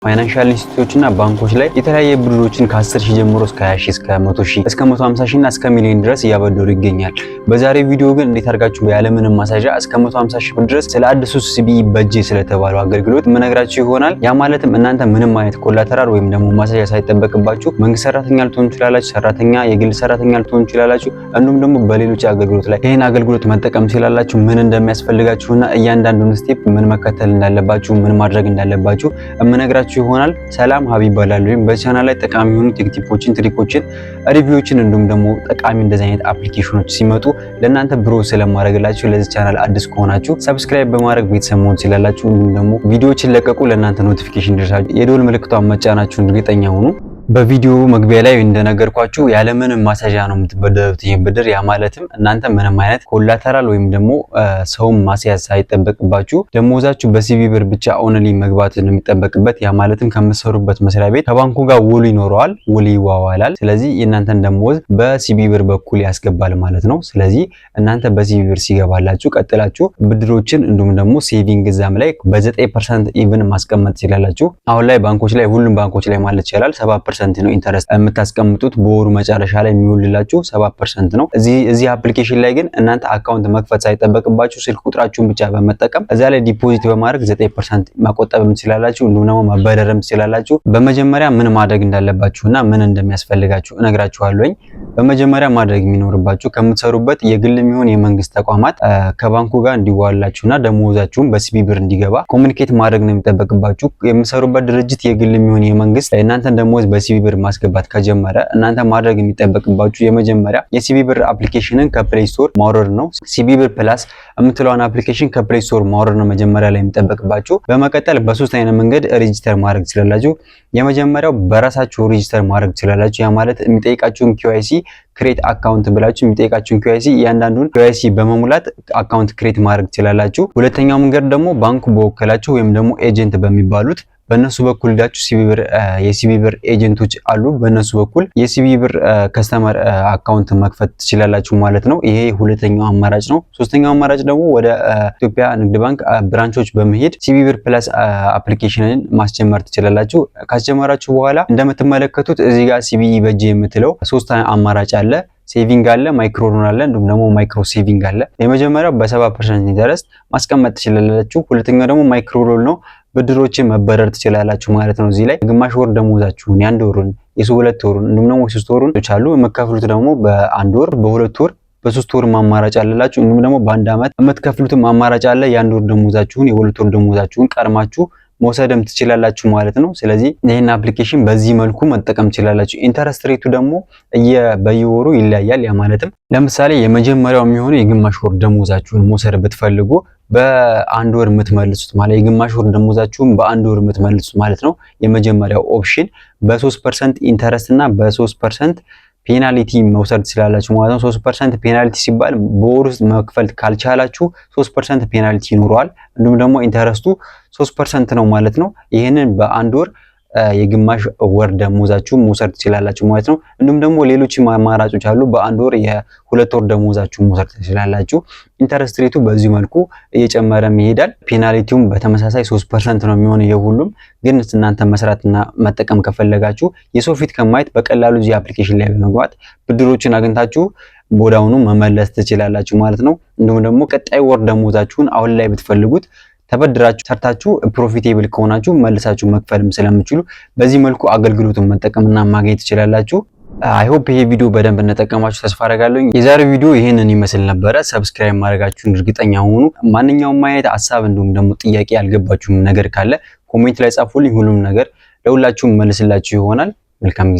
ፋይናንሻል ኢንስቲትዩሽንና ባንኮች ላይ የተለያየ ብድሮችን ከ10 ሺህ ጀምሮ እስከ 20 ሺህ እስከ 100 ሺህ እስከ 150 ሺህ እና እስከ ሚሊዮን ድረስ እያበደሩ ይገኛል። በዛሬው ቪዲዮ ግን እንዴት አድርጋችሁ ያለምንም ማሳጃ እስከ 150 ሺህ ብር ድረስ ስለ አዲሱ ሲቢኢ በጄ ስለተባለው አገልግሎት መነግራችሁ ይሆናል። ያ ማለትም እናንተ ምንም አይነት ኮላተራል ወይም ደግሞ ማሳጃ ሳይጠበቅባችሁ መንግስት ሰራተኛ ልትሆኑ ትችላላችሁ፣ ሰራተኛ የግል ሰራተኛ ልትሆኑ ትችላላችሁ፣ እንዲሁም ደግሞ በሌሎች አገልግሎት ላይ ይሄን አገልግሎት መጠቀም ትችላላችሁ። ምን እንደሚያስፈልጋችሁና እያንዳንዱን ስቴፕ ምን መከተል እንዳለባችሁ ምን ማድረግ እንዳለባችሁ እመነግራችሁ ይሆናል። ሰላም ሀቢብ ባላሉኝ በቻናል ላይ ጠቃሚ የሆኑ ቲፖችን፣ ትሪኮችን፣ ሪቪዎችን እንዲሁም ደግሞ ጠቃሚ እንደዚህ አይነት አፕሊኬሽኖች ሲመጡ ለእናንተ ብሮ ስለማድረግላችሁ ለዚህ ቻናል አዲስ ከሆናችሁ ሰብስክራይብ በማድረግ ቤተሰብ መሆን ትችላላችሁ። እንዲሁም ደግሞ ቪዲዮዎችን ለቀቁ ለእናንተ ኖቲፊኬሽን ይደርሳችሁ የደወል ምልክቷን መጫናችሁን እርግጠኛ ሁኑ። በቪዲዮ መግቢያ ላይ እንደነገርኳችሁ ያለምንም ማሳጃ ነው የምትበደሩት ይሄን ብድር። ያ ማለትም እናንተ ምንም አይነት ኮላተራል ወይም ደግሞ ሰውም ማስያዝ ሳይጠበቅባችሁ ደሞዛችሁ በሲቢኢ ብር ብቻ ኦንሊ መግባት ነው የሚጠበቅበት። ያ ማለትም ከምትሰሩበት መስሪያ ቤት ከባንኩ ጋር ውል ይኖረዋል፣ ውል ይዋዋላል። ስለዚህ የእናንተን ደሞዝ በሲቢኢ ብር በኩል ያስገባል ማለት ነው። ስለዚህ እናንተ በሲቢኢ ብር ሲገባላችሁ ቀጥላችሁ ብድሮችን እንዲሁም ደግሞ ሴቪንግ እዛም ላይ በ9% ኢቭን ማስቀመጥ ትችላላችሁ። አሁን ላይ ባንኮች ላይ ሁሉም ባንኮች ላይ ማለት ይችላል 7% ነው ኢንተረስት የምታስቀምጡት በወሩ መጨረሻ ላይ የሚውልላችሁ 7% ነው። እዚህ አፕሊኬሽን ላይ ግን እናንተ አካውንት መክፈት ሳይጠበቅባችሁ ስልክ ቁጥራችሁን ብቻ በመጠቀም እዛ ላይ ዲፖዚት በማድረግ 9% ማቆጠብም ትችላላችሁ፣ እንዲሁም ደግሞ መበደርም ትችላላችሁ። በመጀመሪያ ምን ማድረግ እንዳለባችሁና ምን እንደሚያስፈልጋችሁ እነግራችኋለሁኝ። በመጀመሪያ ማድረግ የሚኖርባችሁ ከምትሰሩበት የግል የሚሆን የመንግስት ተቋማት ከባንኩ ጋር እንዲዋላችሁና ደሞዛችሁን በሲቢኢ ብር እንዲገባ ኮሙኒኬት ማድረግ ነው የሚጠበቅባችሁ። የምትሰሩበት ድርጅት የግል የሚሆን የመንግስት እናንተን ደሞዝ በሲቢኢ ብር ማስገባት ከጀመረ እናንተ ማድረግ የሚጠበቅባችሁ የመጀመሪያ የሲቢኢ ብር አፕሊኬሽንን ከፕሌይ ስቶር ማውረድ ነው። ሲቢኢ ብር ፕላስ የምትለውን አፕሊኬሽን ከፕሌይ ስቶር ማውረድ ነው መጀመሪያ ላይ የሚጠበቅባችሁ። በመቀጠል በሶስት አይነት መንገድ ሬጂስተር ማድረግ ትችላላችሁ። የመጀመሪያው በራሳችሁ ሬጂስተር ማድረግ ትችላላችሁ። ያ ማለት የሚጠይቃችሁን ኪዋይሲ ክሬት አካውንት ብላችሁ የሚጠይቃችሁን ኪዋይሲ እያንዳንዱን ኪዋይሲ በመሙላት አካውንት ክሬት ማድረግ ትችላላችሁ። ሁለተኛው መንገድ ደግሞ ባንኩ በወከላችሁ ወይም ደግሞ ኤጀንት በሚባሉት በእነሱ በኩል ዳችሁ የሲቢኢ ብር ኤጀንቶች አሉ። በእነሱ በኩል የሲቢኢ ብር ከስተመር አካውንት መክፈት ትችላላችሁ ማለት ነው። ይሄ ሁለተኛው አማራጭ ነው። ሶስተኛው አማራጭ ደግሞ ወደ ኢትዮጵያ ንግድ ባንክ ብራንቾች በመሄድ ሲቢኢ ብር ፕላስ አፕሊኬሽንን ማስጀመር ትችላላችሁ። ካስጀመራችሁ በኋላ እንደምትመለከቱት እዚህ ጋር ሲቢኢ በጄ የምትለው ሶስት አማራጭ አለ። ሴቪንግ አለ፣ ማይክሮ ሎን አለ፣ እንዲሁም ደግሞ ማይክሮ ሴቪንግ አለ። የመጀመሪያው በ7% ኢንተረስት ማስቀመጥ ትችላላችሁ። ሁለተኛው ደግሞ ማይክሮ ሎን ነው። ብድሮችን መበደር ትችላላችሁ ማለት ነው። እዚህ ላይ ግማሽ ወር ደሞዛችሁን የአንድ ወሩን የሁለት ወሩን እንዲሁም ደግሞ የሶስት ወሩን ይቻሉ የምትከፍሉት ደግሞ በአንድ ወር በሁለት ወር በሶስት ወር አማራጭ አለላችሁ። እንዲሁም ደግሞ በአንድ አመት የምትከፍሉትም አማራጭ አለ። የአንድ ወር ደሞዛችሁን የሁለት ወር ደሞዛችሁን ቀድማችሁ መውሰድም ትችላላችሁ ማለት ነው። ስለዚህ ይሄን አፕሊኬሽን በዚህ መልኩ መጠቀም ትችላላችሁ። ኢንተረስት ሬቱ ደግሞ በየወሩ ይለያያል። ያ ማለትም ለምሳሌ የመጀመሪያው የሚሆነው የግማሽ ወር ደሞዛችሁን መውሰድ ብትፈልጉ በአንድ ወር የምትመልሱት ማለት የግማሽ ወር ደሞዛችሁን በአንድ ወር የምትመልሱት ማለት ነው። የመጀመሪያው ኦፕሽን በ3% ኢንተረስት እና በ3% ፔናልቲ መውሰድ ትችላላችሁ ማለት ነው። 3% ፔናልቲ ሲባል በወር ውስጥ መክፈል ካልቻላችሁ 3% ፔናልቲ ይኖረዋል። እንዲሁም ደግሞ ኢንተረስቱ 3% ነው ማለት ነው። ይሄንን በአንድ ወር የግማሽ ወር ደሞዛችሁ መውሰድ ትችላላችሁ ማለት ነው። እንዲሁም ደግሞ ሌሎችም አማራጮች አሉ። በአንድ ወር የሁለት ወር ደሞዛችሁ መውሰድ ትችላላችሁ። ኢንተረስት ሬቱ በዚህ መልኩ እየጨመረ ይሄዳል። ፔናልቲውም በተመሳሳይ 3% ነው የሚሆነው የሁሉም። ግን እናንተ መስራትና መጠቀም ከፈለጋችሁ የሰው ፊት ከማየት በቀላሉ እዚህ አፕሊኬሽን ላይ በመግባት ብድሮችን አግኝታችሁ ወዲያውኑ መመለስ ትችላላችሁ ማለት ነው። እንዲሁም ደግሞ ቀጣይ ወር ደሞዛችሁን አሁን ላይ ብትፈልጉት ተበድራችሁ ሰርታችሁ ፕሮፊቴብል ከሆናችሁ መልሳችሁ መክፈልም ስለምትችሉ በዚህ መልኩ አገልግሎቱን መጠቀምና ማግኘት ትችላላችሁ። አይ ሆፕ ይሄ ቪዲዮ በደንብ እንደተጠቀማችሁ ተስፋ አደርጋለሁ። የዛሬው ቪዲዮ ይሄንን ይመስል ነበረ። ሰብስክራይብ ማድረጋችሁን እርግጠኛ ሁኑ። ማንኛውም አይነት ሐሳብ እንዲሁም ደግሞ ጥያቄ ያልገባችሁም ነገር ካለ ኮሜንት ላይ ጻፉልኝ። ሁሉም ነገር ለሁላችሁም መልስላችሁ ይሆናል። መልካም ጊዜ